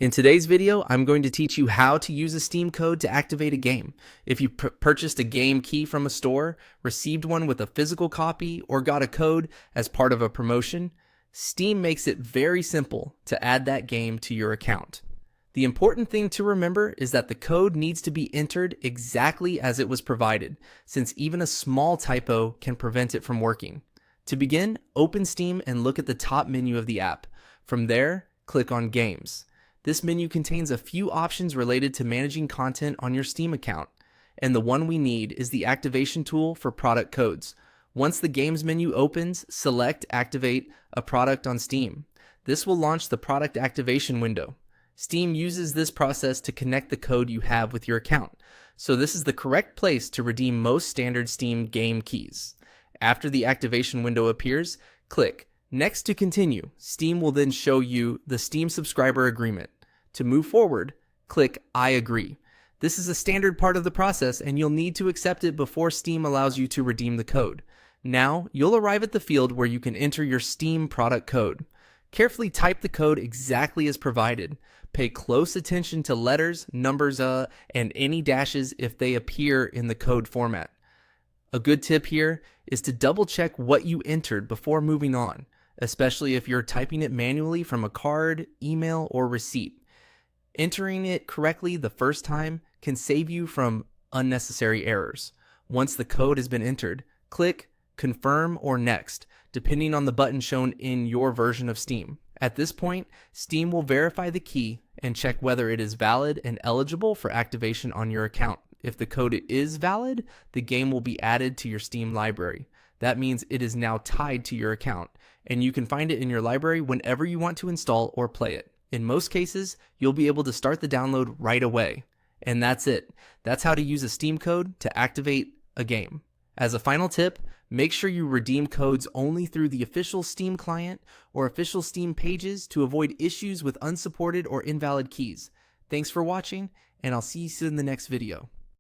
In today's video, I'm going to teach you how to use a Steam code to activate a game. If you purchased a game key from a store, received one with a physical copy, or got a code as part of a promotion, Steam makes it very simple to add that game to your account. The important thing to remember is that the code needs to be entered exactly as it was provided, since even a small typo can prevent it from working. To begin, open Steam and look at the top menu of the app. From there, click on Games. This menu contains a few options related to managing content on your Steam account, and the one we need is the activation tool for product codes. Once the Games menu opens, select Activate a product on Steam. This will launch the product activation window. Steam uses this process to connect the code you have with your account, so this is the correct place to redeem most standard Steam game keys. After the activation window appears, click Next to continue. Steam will then show you the Steam subscriber agreement. To move forward, click I agree. This is a standard part of the process and you'll need to accept it before Steam allows you to redeem the code. Now, you'll arrive at the field where you can enter your Steam product code. Carefully type the code exactly as provided. Pay close attention to letters, numbers, and any dashes if they appear in the code format. A good tip here is to double check what you entered before moving on, especially if you're typing it manually from a card, email, or receipt. Entering it correctly the first time can save you from unnecessary errors. Once the code has been entered, click Confirm or Next, depending on the button shown in your version of Steam. At this point, Steam will verify the key and check whether it is valid and eligible for activation on your account. If the code is valid, the game will be added to your Steam library. That means it is now tied to your account, and you can find it in your library whenever you want to install or play it. In most cases, you'll be able to start the download right away. And that's it. That's how to use a Steam code to activate a game. As a final tip, make sure you redeem codes only through the official Steam client or official Steam pages to avoid issues with unsupported or invalid keys. Thanks for watching, and I'll see you soon in the next video.